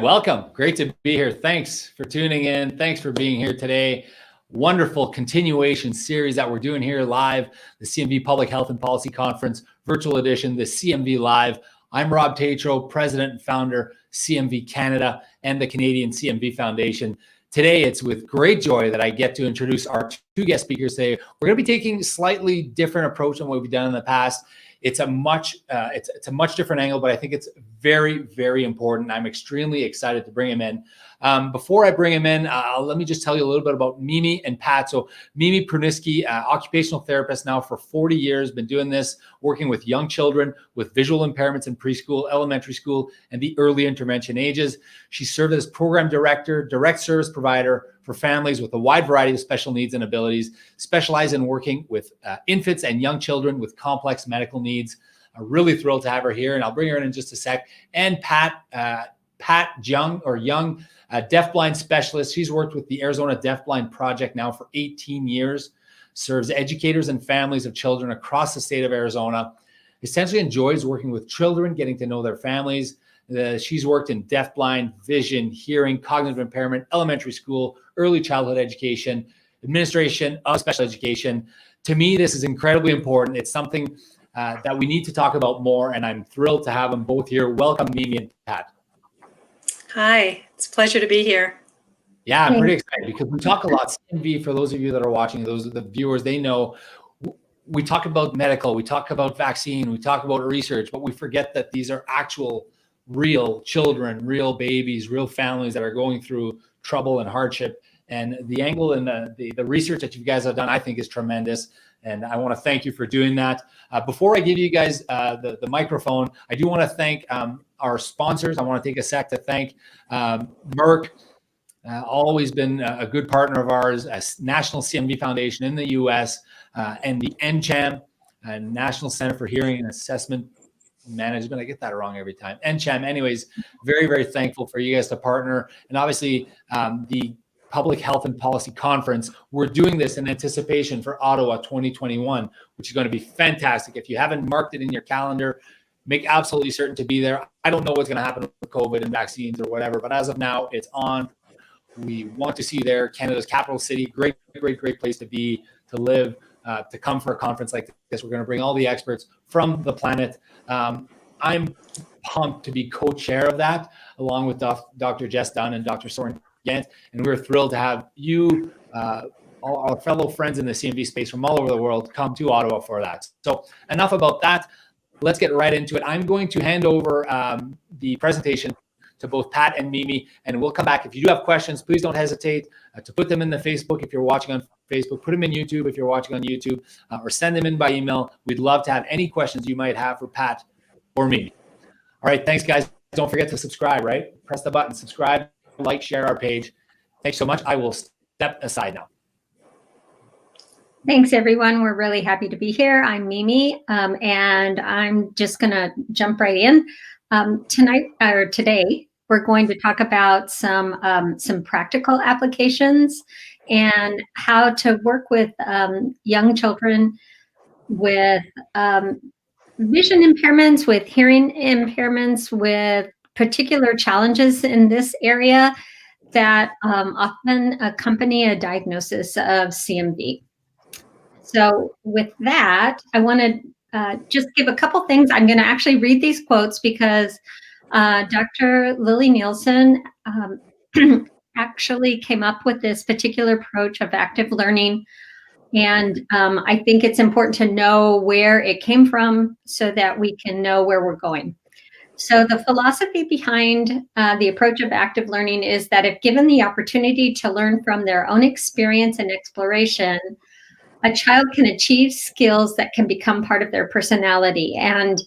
welcome. Great to be here. Thanks for tuning in. Thanks for being here today. Wonderful continuation series that we're doing here live, the CMV Public Health and Policy Conference, virtual edition, the CMV Live. I'm Rob Tatro, President and Founder, CMV Canada and the Canadian CMV Foundation. Today, it's with great joy that I get to introduce our two guest speakers today. We're going to be taking a slightly different approach than what we've done in the past. It's a much different angle, but I think it's very, very important. I'm extremely excited to bring him in. Before I bring him in, let me just tell you a little bit about Mimi and Pat. So Mimi Pruniski, occupational therapist now for 40 years, been doing this, working with young children with visual impairments in preschool, elementary school, and the early intervention ages. She served as program director, direct service provider for families with a wide variety of special needs and abilities, specialized in working with infants and young children with complex medical needs. I'm really thrilled to have her here, and I'll bring her in just a sec. And Pat Jung, deafblind specialist. She's worked with the Arizona Deafblind Project now for 18 years, serves educators and families of children across the state of Arizona, essentially enjoys working with children, getting to know their families. She's worked in deafblind, vision, hearing, cognitive impairment, elementary school, early childhood education, administration of special education. To me, this is incredibly important. It's something that we need to talk about more, and I'm thrilled to have them both here. Welcome, Mimi and Pat. Hi, it's a pleasure to be here. Yeah, I'm pretty excited because we talk a lot. CMV, for those of you that are watching, those are the viewers, they know we talk about medical, we talk about vaccine, we talk about research, but we forget that these are actual real children, real babies, real families that are going through trouble and hardship. And the angle and the research that you guys have done, I think, is tremendous. And I want to thank you for doing that. Before I give you guys the microphone, I do want to thank our sponsors. I want to take a sec to thank Merck, always been a good partner of ours, National CMV Foundation in the U.S., and the NCHAM, National Center for Hearing and Assessment Management. I get that wrong every time. NCHAM. Anyways, very, very thankful for you guys to partner. And obviously, the Public Health and Policy Conference. We're doing this in anticipation for Ottawa 2021, which is going to be fantastic. If you haven't marked it in your calendar, make absolutely certain to be there. I don't know what's going to happen with COVID and vaccines or whatever, but as of now, it's on. We want to see you there. Canada's capital city, great, great, great place to be, to live, to come for a conference like this. We're going to bring all the experts from the planet. I'm pumped to be co-chair of that, along with Dr. Jess Dunn and Dr. Soren Gant, and we're thrilled to have you, all our fellow friends in the CMV space from all over the world, come to Ottawa for that. So enough about that. Let's get right into it. I'm going to hand over the presentation to both Pat and Mimi, and we'll come back. If you do have questions, please don't hesitate to put them in the Facebook if you're watching on Facebook, put them in YouTube if you're watching on YouTube, or send them in by email. We'd love to have any questions you might have for Pat or Mimi. All right, thanks, guys. Don't forget to subscribe, right? Press the button, subscribe, like, share our page. Thanks so much. I will step aside now. Thanks, everyone. We're really happy to be here. I'm Mimi, and I'm just going to jump right in. Today, we're going to talk about some practical applications and how to work with young children with vision impairments, with hearing impairments, with particular challenges in this area that often accompany a diagnosis of CMV. So with that, I want to just give a couple things. I'm going to actually read these quotes because Dr. Lily Nielsen actually came up with this particular approach of active learning. And I think it's important to know where it came from so that we can know where we're going. So the philosophy behind the approach of active learning is that if given the opportunity to learn from their own experience and exploration, a child can achieve skills that can become part of their personality. And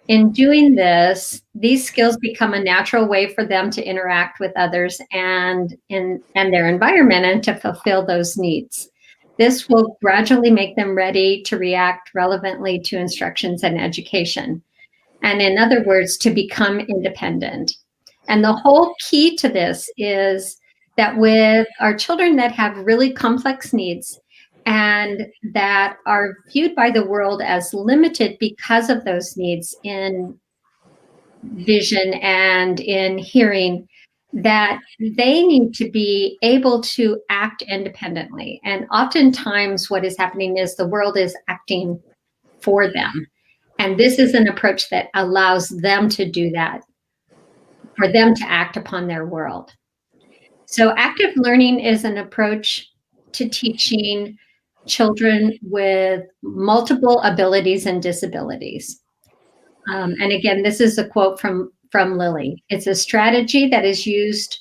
in doing this, these skills become a natural way for them to interact with others and their environment and to fulfill those needs. This will gradually make them ready to react relevantly to instructions and education. And in other words, to become independent. And the whole key to this is that with our children that have really complex needs and that are viewed by the world as limited because of those needs in vision and in hearing, that they need to be able to act independently. And oftentimes what is happening is the world is acting for them. And this is an approach that allows them to do that, for them to act upon their world. So active learning is an approach to teaching children with multiple abilities and disabilities. And again, this is a quote from Lily. It's a strategy that is used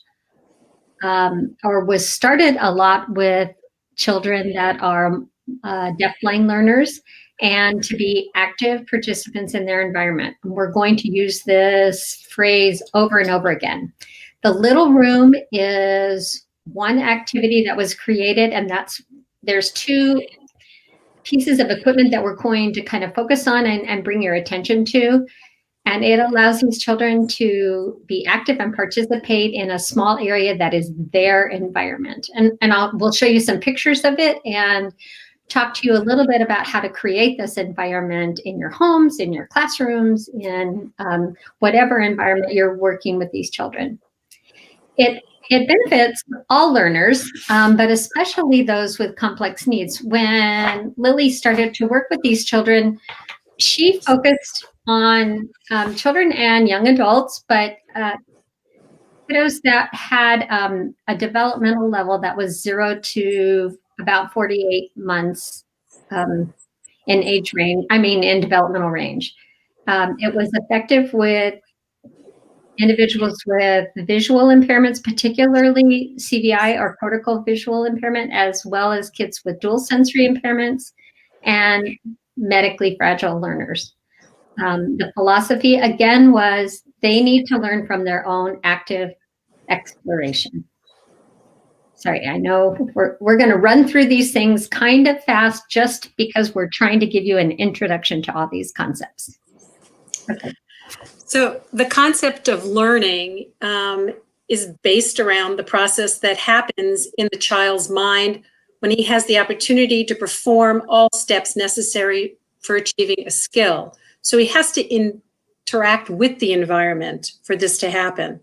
or was started a lot with children that are deafblind learners and to be active participants in their environment. And we're going to use this phrase over and over again. The little room is one activity that was created, and there's two pieces of equipment that we're going to kind of focus on and bring your attention to. And it allows these children to be active and participate in a small area that is their environment. And we'll show you some pictures of it and talk to you a little bit about how to create this environment in your homes, in your classrooms, in whatever environment you're working with these children. It benefits all learners, but especially those with complex needs. When Lily started to work with these children, she focused on children and young adults, but kiddos that had a developmental level that was 0 to about 48 months in developmental range. It was effective with individuals with visual impairments, particularly CVI or cortical visual impairment, as well as kids with dual sensory impairments and medically fragile learners. The philosophy, again, was they need to learn from their own active exploration. Sorry, I know we're going to run through these things kind of fast just because we're trying to give you an introduction to all these concepts. Okay. So the concept of learning is based around the process that happens in the child's mind when he has the opportunity to perform all steps necessary for achieving a skill. So he has to interact with the environment for this to happen.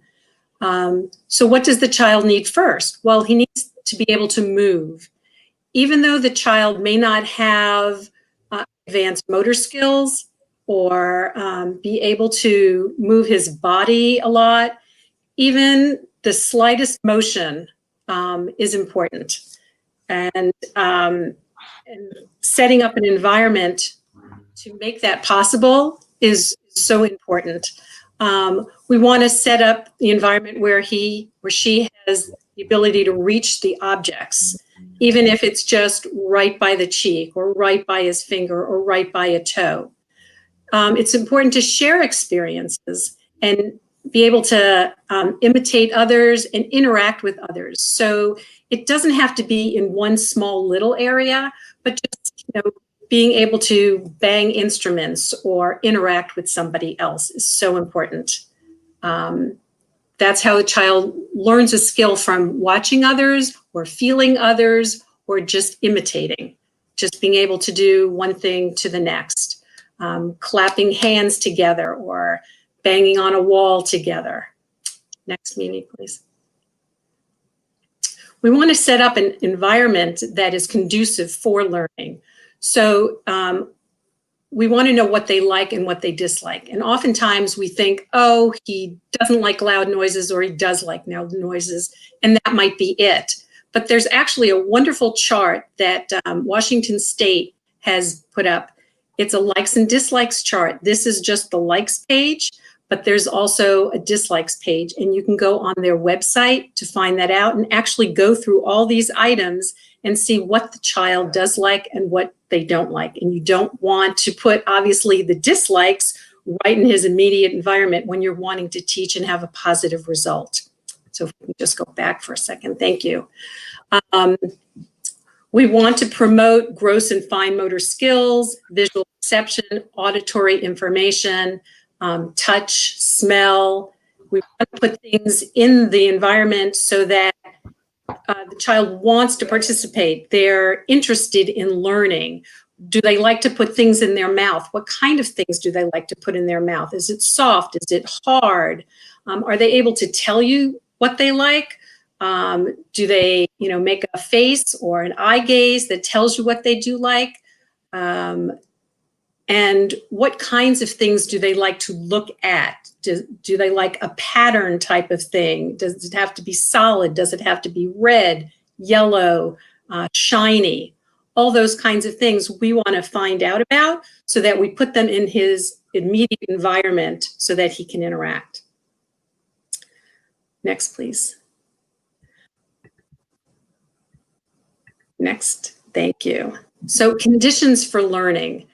So what does the child need first? Well, he needs to be able to move. Even though the child may not have advanced motor skills or be able to move his body a lot, even the slightest motion is important. And setting up an environment to make that possible is so important. We want to set up the environment where he or she has the ability to reach the objects, even if it's just right by the cheek or right by his finger or right by a toe. It's important to share experiences and be able to imitate others and interact with others. So it doesn't have to be in one small little area, but just, being able to bang instruments or interact with somebody else is so important. That's how a child learns a skill, from watching others or feeling others or just imitating, just being able to do one thing to the next, clapping hands together or banging on a wall together. Next, Mimi, please. We want to set up an environment that is conducive for learning. So we want to know what they like and what they dislike. And oftentimes we think, oh, he doesn't like loud noises or he does like loud noises, and that might be it. But there's actually a wonderful chart that Washington State has put up. It's a likes and dislikes chart. This is just the likes page, but there's also a dislikes page, and you can go on their website to find that out and actually go through all these items and see what the child does like and what they don't like. And you don't want to put, obviously, the dislikes right in his immediate environment when you're wanting to teach and have a positive result. So if we can just go back for a second, thank you. We want to promote gross and fine motor skills, visual perception, auditory information, touch, smell. We want to put things in the environment so that the child wants to participate. They're interested in learning. Do they like to put things in their mouth? What kind of things do they like to put in their mouth? Is it soft? Is it hard? Are they able to tell you what they like? Do they, make a face or an eye gaze that tells you what they do like? And what kinds of things do they like to look at? Do they like a pattern type of thing? Does it have to be solid? Does it have to be red, yellow, shiny? All those kinds of things we want to find out about so that we put them in his immediate environment so that he can interact. Next, please. Next, thank you. So conditions for learning.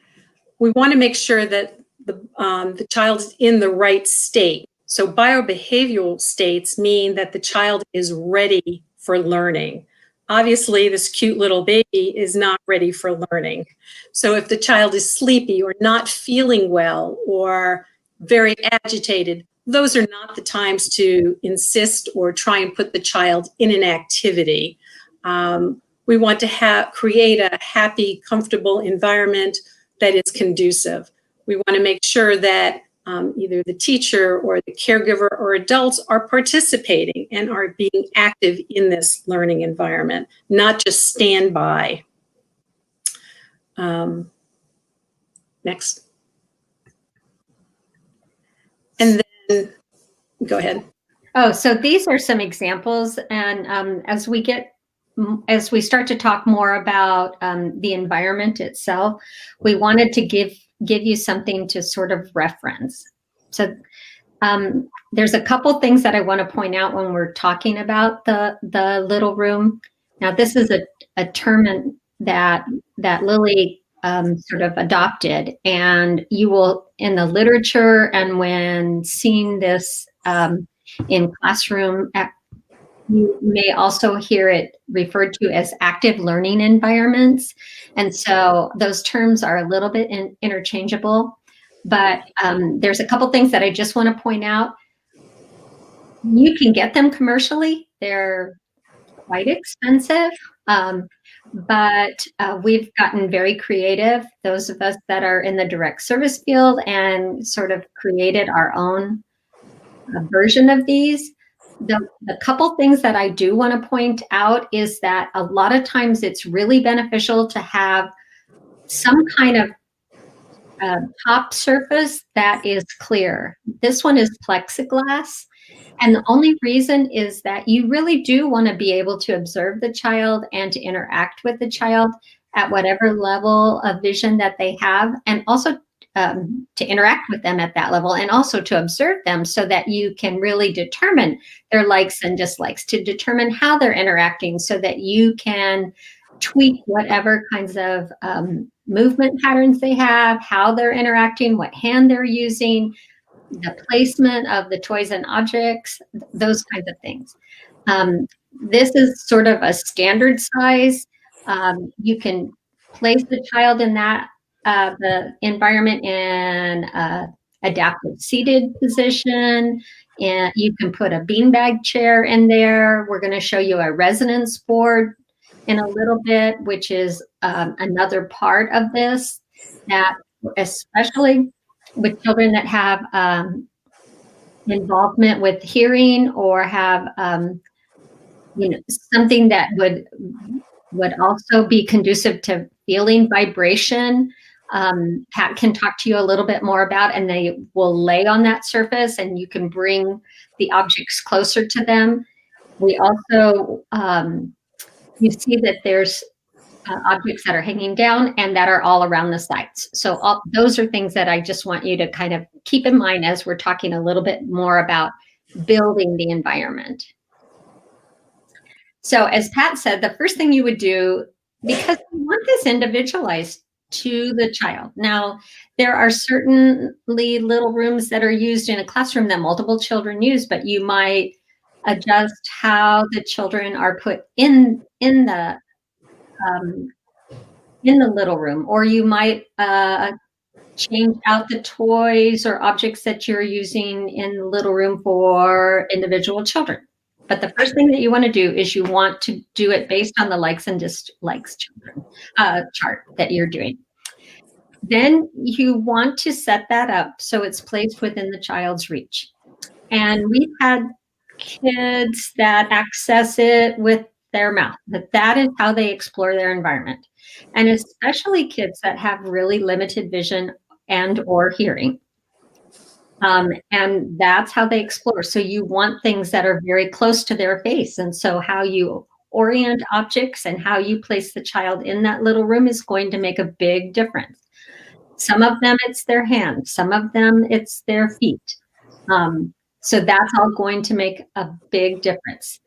We want to make sure that the child is in the right state. So biobehavioral states mean that the child is ready for learning. Obviously, this cute little baby is not ready for learning. So if the child is sleepy or not feeling well or very agitated, those are not the times to insist or try and put the child in an activity. We want to create a happy, comfortable environment that is conducive. We want to make sure that either the teacher or the caregiver or adults are participating and are being active in this learning environment, not just stand by. Next. And then, go ahead. Oh, so these are some examples. And as we start to talk more about the environment itself, we wanted to give you something to sort of reference. So there's a couple things that I want to point out when we're talking about the little room. Now, this is a term that Lily sort of adopted, and you will, in the literature and when seeing this in classroom, you may also hear it referred to as active learning environments. And so those terms are a little bit interchangeable, but there's a couple things that I just want to point out. You can get them commercially. They're quite expensive, but we've gotten very creative, those of us that are in the direct service field, and sort of created our own version of these. The couple things that I do want to point out is that a lot of times it's really beneficial to have some kind of top surface that is clear. This one is plexiglass. And the only reason is that you really do want to be able to observe the child and to interact with the child at whatever level of vision that they have, and also to interact with them at that level, and also to observe them so that you can really determine their likes and dislikes, to determine how they're interacting so that you can tweak whatever kinds of movement patterns they have, how they're interacting, what hand they're using, the placement of the toys and objects, those kinds of things. This is sort of a standard size. You can place the child in that the environment in adaptive seated position, and you can put a beanbag chair in there. We're going to show you a resonance board in a little bit, which is another part of this, that especially with children that have involvement with hearing or have something that would also be conducive to feeling vibration. Pat can talk to you a little bit more about, and they will lay on that surface and you can bring the objects closer to them. We also, you see that there's objects that are hanging down and that are all around the sites. So those are things that I just want you to kind of keep in mind as we're talking a little bit more about building the environment. So as Pat said, the first thing you would do, because you want this individualized to the child. Now, there are certainly little rooms that are used in a classroom that multiple children use, but you might adjust how the children are put in the little room, or you might change out the toys or objects that you're using in the little room for individual children. But the first thing that you want to do is you want to do it based on the likes and dislikes chart that you're doing. Then you want to set that up so it's placed within the child's reach. And we've had kids that access it with their mouth, that is how they explore their environment. And especially kids that have really limited vision and or hearing. And that's how they explore. So you want things that are very close to their face. And so how you orient objects and how you place the child in that little room is going to make a big difference. Some of them, it's their hands. Some of them, it's their feet. So that's all going to make a big difference.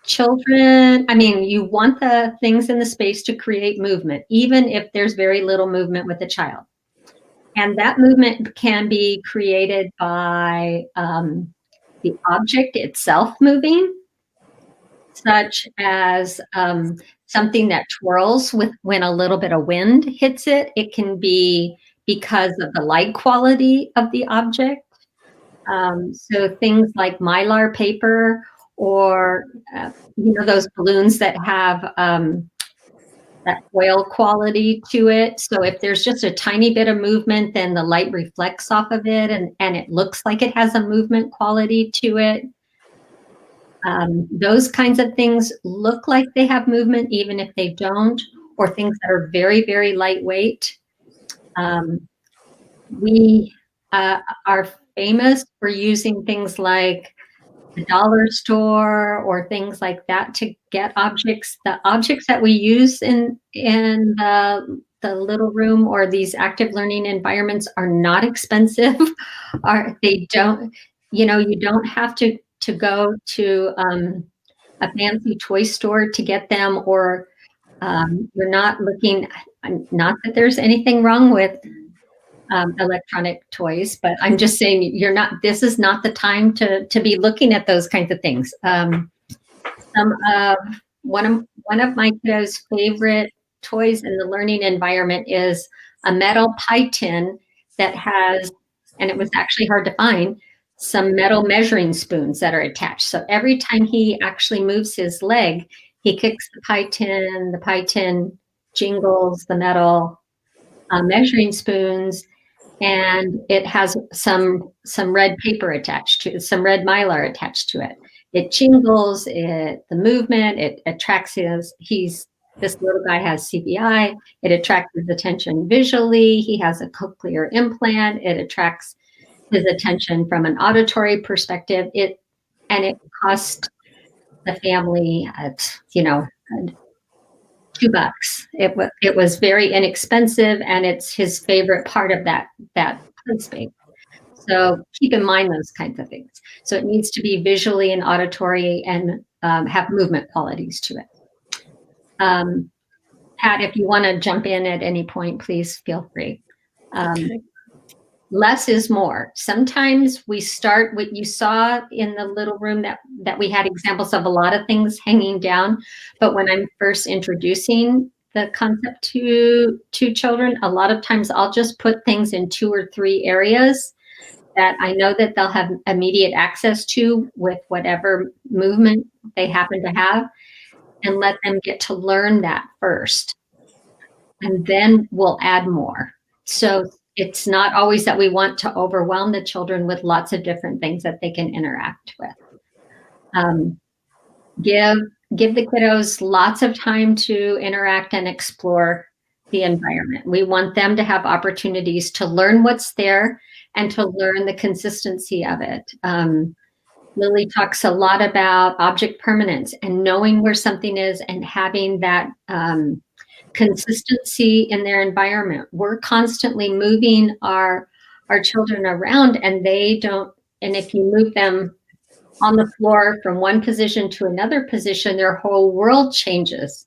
Children, I mean, you want the things in the space to create movement, even if there's very little movement with the child. And that movement can be created by the object itself moving, such as something that twirls when a little bit of wind hits it. It can be because of the light quality of the object. So things like mylar paper or, those balloons that have that foil quality to it. So if there's just a tiny bit of movement, then the light reflects off of it and it looks like it has a movement quality to it. Those kinds of things look like they have movement, even if they don't, or things that are very, very lightweight. We are famous for using things like the dollar store or things like that to get objects. The objects that we use in the little room or these active learning environments are not expensive. You don't have to go to a fancy toy store to get them, or you're not looking, not that there's anything wrong with electronic toys, but I'm just saying this is not the time to be looking at those kinds of things. One of my kiddos' favorite toys in the learning environment is a metal pie tin that has, and it was actually hard to find, some metal measuring spoons that are attached. So every time he actually moves his leg, he kicks the pie tin jingles the metal measuring spoons, and it has some red paper attached to it, some red mylar attached to it. It jingles, the movement, it attracts this little guy has CBI, it attracts his attention visually, he has a cochlear implant, it attracts his attention from an auditory perspective. It cost the family, $2. It was very inexpensive, and it's his favorite part of that play space. So keep in mind those kinds of things. So it needs to be visually and auditory and have movement qualities to it. Pat, if you want to jump in at any point, please feel free. Less is more. Sometimes we start what you saw in the little room that we had examples of a lot of things hanging down. But when I'm first introducing the concept to children, a lot of times I'll just put things in 2 or 3 areas that I know that they'll have immediate access to with whatever movement they happen to have, and let them get to learn that first. And then we'll add more. So it's not always that we want to overwhelm the children with lots of different things that they can interact with. Give the kiddos lots of time to interact and explore the environment. We want them to have opportunities to learn what's there and to learn the consistency of it. Lily talks a lot about object permanence and knowing where something is and having that consistency in their environment. We're constantly moving our children around, and if you move them on the floor from one position to another position, their whole world changes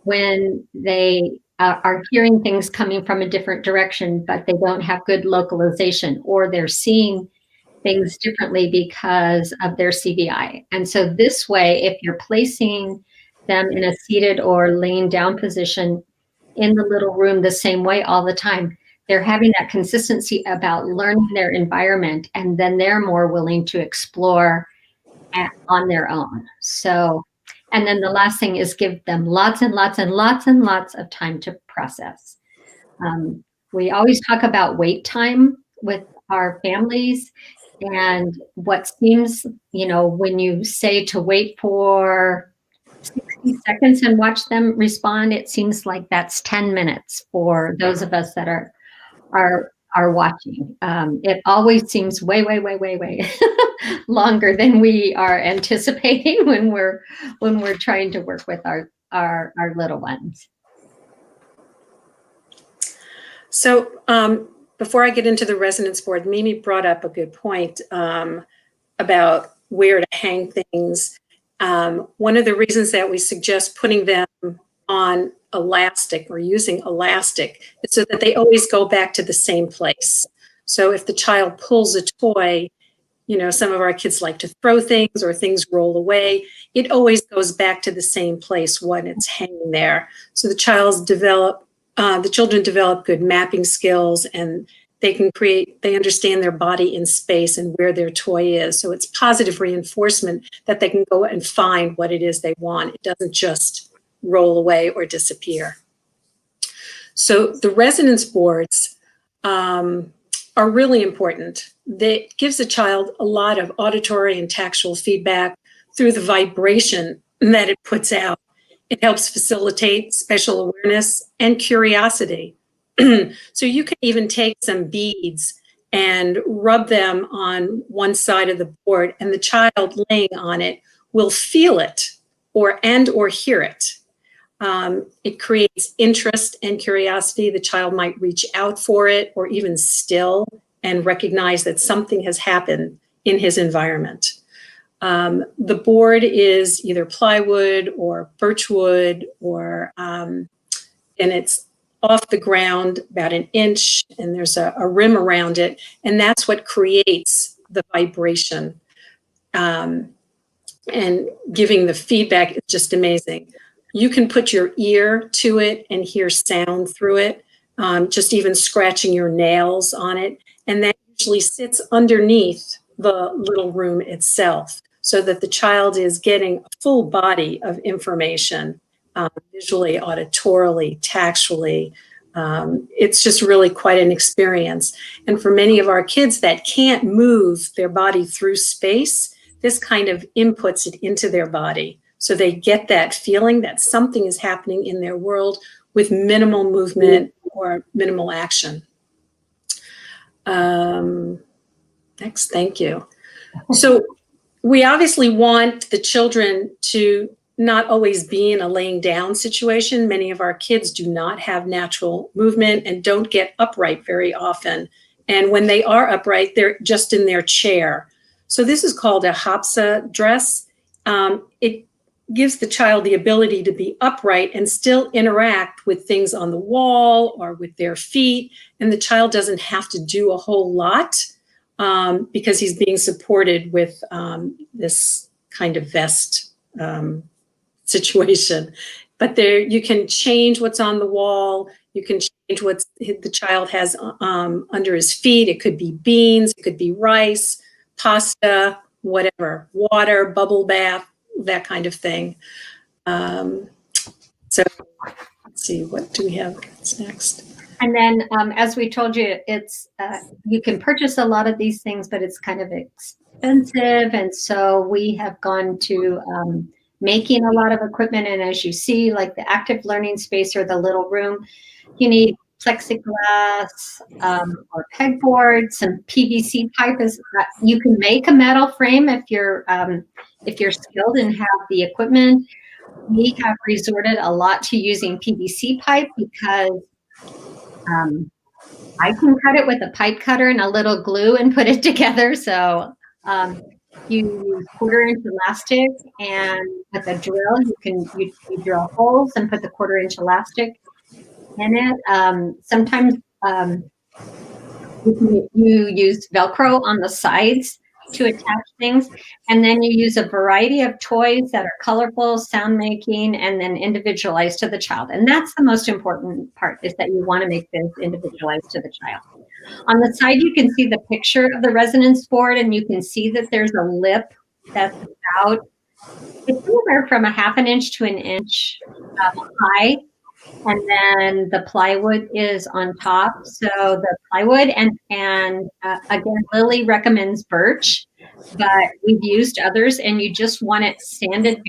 when they are hearing things coming from a different direction, but they don't have good localization, or they're seeing things differently because of their CVI. And so this way, if you're placing them in a seated or laying down position in the little room the same way all the time, they're having that consistency about learning their environment, and then they're more willing to explore on their own. So, and then the last thing is give them lots and lots and lots and lots of time to process. We always talk about wait time with our families. And what seems, when you say to wait for 60 seconds and watch them respond, it seems like that's 10 minutes for those of us that are watching. It always seems way longer than we are anticipating when we're trying to work with our little ones. So before I get into the resonance board, Mimi brought up a good point about where to hang things. One of the reasons that we suggest putting them on elastic or using elastic is so that they always go back to the same place. So if the child pulls a toy, some of our kids like to throw things or things roll away, it always goes back to the same place when it's hanging there. So the children develop good mapping skills, and they understand their body in space and where their toy is. So it's positive reinforcement that they can go and find what it is they want. It doesn't just roll away or disappear. So the resonance boards are really important. They gives a child a lot of auditory and tactile feedback through the vibration that it puts out. It helps facilitate spatial awareness and curiosity. So you can even take some beads and rub them on one side of the board, and the child laying on it will feel it or hear it. It creates interest and curiosity. The child might reach out for it or even still and recognize that something has happened in his environment. The board is either plywood or birchwood, and it's off the ground about an inch, and there's a rim around it, and that's what creates the vibration. And giving the feedback is just amazing. You can put your ear to it and hear sound through it, just even scratching your nails on it, and that usually sits underneath the little room itself, so that the child is getting a full body of information, visually, auditorily, tactually. It's just really quite an experience. And for many of our kids that can't move their body through space, this kind of inputs it into their body. So they get that feeling that something is happening in their world with minimal movement or minimal action. Next, thank you. So we obviously want the children to not always be in a laying down situation. Many of our kids do not have natural movement and don't get upright very often. And when they are upright, they're just in their chair. So this is called a hapsa dress. It gives the child the ability to be upright and still interact with things on the wall or with their feet. And the child doesn't have to do a whole lot because he's being supported with this kind of vest situation. But there, you can change what's on the wall. You can change what the child has under his feet. It could be beans, it could be rice, pasta, whatever, water, bubble bath, that kind of thing. So let's see, what do we have? What's next? And then, as we told you, it's you can purchase a lot of these things, but it's kind of expensive. And so we have gone to making a lot of equipment. And as you see, like the active learning space or the little room, you need plexiglass or pegboard, some PVC pipe. You can make a metal frame if you're skilled and have the equipment. We have resorted a lot to using PVC pipe because I can cut it with a pipe cutter and a little glue and put it together. So you use 1/4-inch elastic, and with a drill, you drill holes and put the 1/4-inch elastic in it. Sometimes you use Velcro on the sides to attach things, and then you use a variety of toys that are colorful, sound making, and then individualized to the child. And that's the most important part, is that you want to make this individualized to the child. On the side, you can see the picture of the resonance board, and you can see that there's a lip that's about, it's anywhere from 1/2 inch to 1 inch high. and then the plywood is on top. So the plywood and again, Lily recommends birch, but we've used others, and you just want it sanded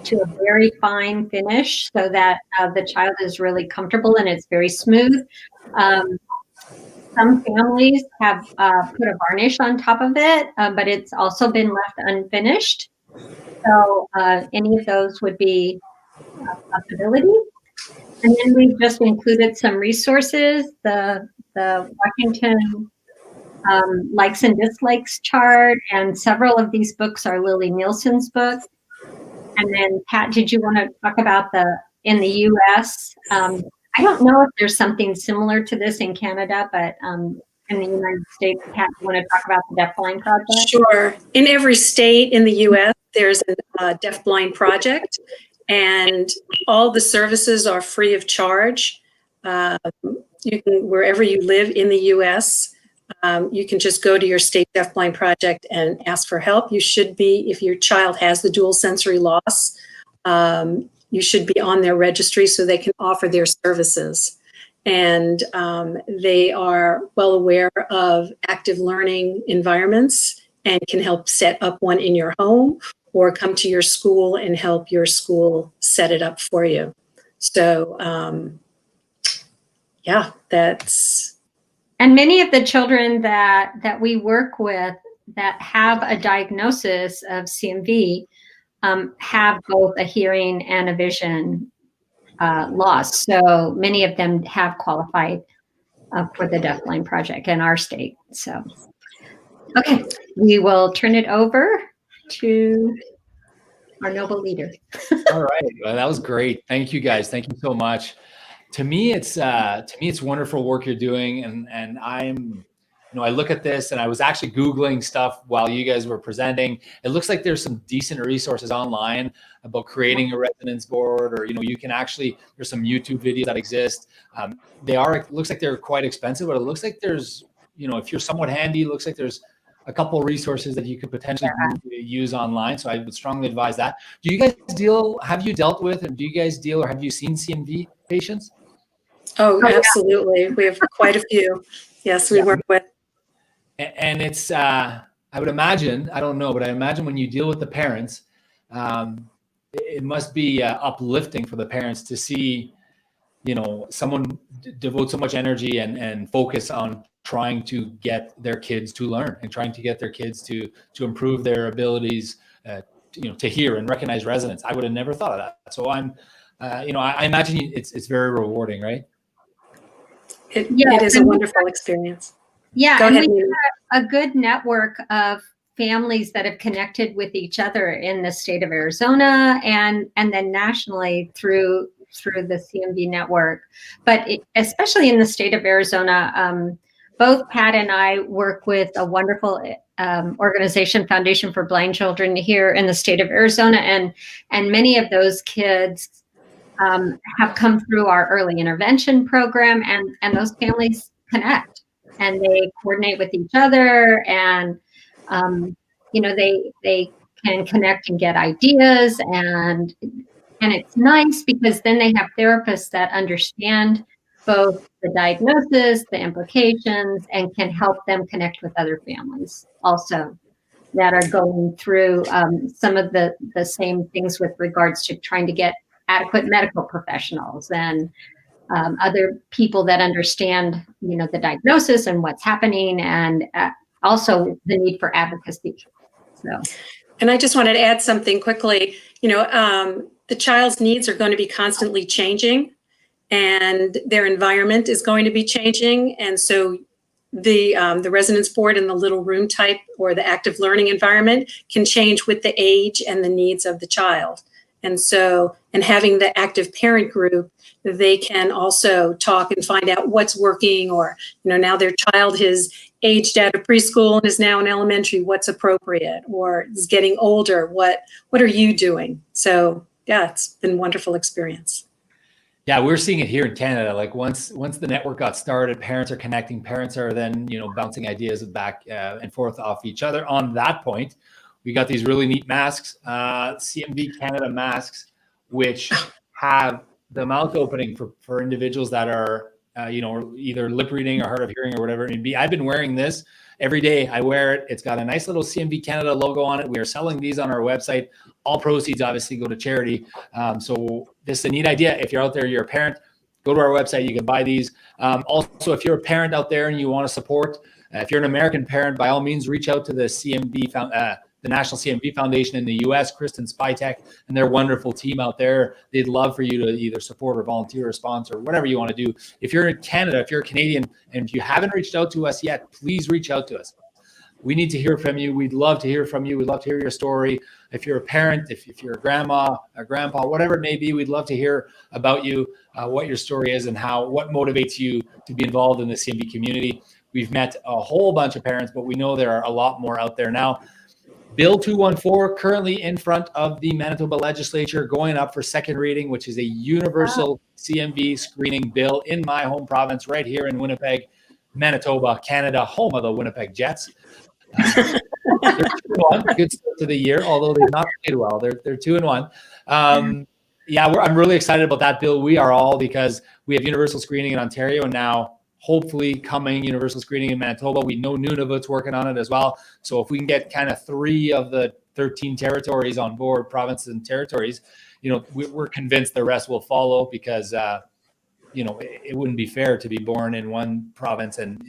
to a very fine finish so that the child is really comfortable and it's very smooth. Some families have put a varnish on top of it, but it's also been left unfinished. So any of those would be a possibility. And then we've just included some resources, the Washington likes and dislikes chart, and several of these books are Lily Nielsen's books. And then Pat, did you want to talk about in the US? I don't know if there's something similar to this in Canada, but in the United States, Pat, you want to talk about the Deafblind Project? Sure. In every state in the US, there's a Deafblind Project, and all the services are free of charge. You can, wherever you live in the US, you can just go to your state Deafblind Project and ask for help. You should be, if your child has the dual sensory loss, you should be on their registry so they can offer their services. And they are well aware of active learning environments and can help set up one in your home or come to your school and help your school set it up for you. So yeah, that's. And many of the children that we work with that have a diagnosis of CMV have both a hearing and a vision loss. So many of them have qualified for the Deafblind Project in our state. So, okay, we will turn it over to our noble leader. All right, well, that was great. Thank you, guys. Thank you so much. To me, it's wonderful work you're doing, and I'm, I look at this, and I was actually Googling stuff while you guys were presenting. It looks like there's some decent resources online about creating a resonance board, or you can actually, there's some YouTube videos that exist. It looks like they're quite expensive, but it looks like there's, if you're somewhat handy, it looks like there's a couple of resources that you could potentially use online. So I would strongly advise that. Do you guys have you dealt with, and do you guys deal, or have you seen CMV patients? Oh, absolutely. We have quite a few. Yes, we work with. And it's, I would imagine, I don't know, but I imagine when you deal with the parents, it must be uplifting for the parents to see, someone devote so much energy and focus on trying to get their kids to learn and trying to get their kids to improve their abilities, to hear and recognize resonance. I would have never thought of that. So I'm, I imagine it's very rewarding, right? It is a wonderful experience. Yeah, and we have a good network of families that have connected with each other in the state of Arizona and then nationally through the CMV network. But especially in the state of Arizona, both Pat and I work with a wonderful organization, Foundation for Blind Children, here in the state of Arizona, and many of those kids have come through our early intervention program, and those families connect and they coordinate with each other, and they can connect and get ideas, and it's nice because then they have therapists that understand both the diagnosis, the implications, and can help them connect with other families also that are going through some of the same things with regards to trying to get adequate medical professionals and other people that understand, the diagnosis and what's happening, and also the need for advocacy. So, and I just wanted to add something quickly. The child's needs are going to be constantly changing, and their environment is going to be changing, and so the resonance board and the little room type or the active learning environment can change with the age and the needs of the child. And so, and having the active parent group, they can also talk and find out what's working, or, now their child has aged out of preschool and is now in elementary, what's appropriate, or is getting older, what are you doing? So yeah, it's been a wonderful experience. Yeah, we're seeing it here in Canada. Like once the network got started, parents are connecting, parents are then, bouncing ideas back and forth off each other. On that point, we got these really neat masks, CMV Canada masks, which have the mouth opening for individuals that are, either lip reading or hard of hearing or whatever it may be. I've been wearing this every day. I wear it. It's got a nice little CMV Canada logo on it. We are selling these on our website. All proceeds obviously go to charity. So this is a neat idea. If you're out there, you're a parent, go to our website. You can buy these. Also, if you're a parent out there and you want to support, if you're an American parent, by all means, reach out to the the National CMV Foundation in the U.S., Kristen Spytek, and their wonderful team out there. They'd love for you to either support or volunteer or sponsor, whatever you want to do. If you're in Canada, if you're a Canadian, and if you haven't reached out to us yet, please reach out to us. We need to hear from you. We'd love to hear from you. We'd love to hear your story. If you're a parent, if you're a grandma, a grandpa, whatever it may be, we'd love to hear about you, what your story is, and what motivates you to be involved in the CMV community. We've met a whole bunch of parents, but we know there are a lot more out there now. Bill 214 currently in front of the Manitoba legislature, going up for second reading, which is a universal CMV screening bill in my home province right here in Winnipeg, Manitoba, Canada, home of the Winnipeg Jets. They're 2-1, good start to the year, although they've not played well. They're 2-1. I'm really excited about that bill. We are all, because we have universal screening in Ontario, and now hopefully coming universal screening in Manitoba. We know Nunavut's working on it as well. So if we can get kind of 3 of the 13 territories on board, provinces and territories, we're convinced the rest will follow, because it wouldn't be fair to be born in one province. And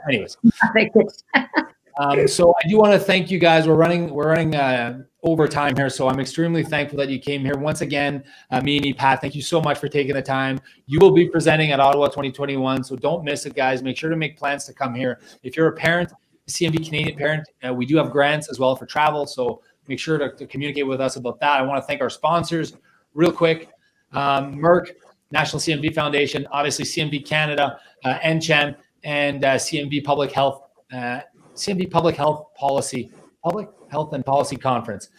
anyways. So I do want to thank you guys. We're running over time here, so I'm extremely thankful that you came here once again. Mimi, Pat, thank you so much for taking the time. You will be presenting at Ottawa 2021, so don't miss it, guys. Make sure to make plans to come here. If you're a parent, a CMV Canadian parent, we do have grants as well for travel, so make sure to communicate with us about that. I want to thank our sponsors real quick. Merck, National CMV Foundation, obviously CMV Canada, NCHEN, and CMV Public Health. CMV Public Health and Policy Conference.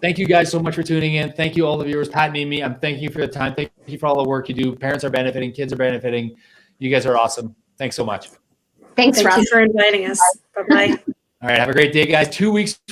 Thank you guys so much for tuning in. Thank you, all the viewers. Pat, Mimi, I'm thanking you for the time. Thank you for all the work you do. Parents are benefiting, kids are benefiting. You guys are awesome. Thanks so much. Thanks, Rob. Thank you for inviting us. Bye-bye. All right, have a great day, guys. 2 weeks from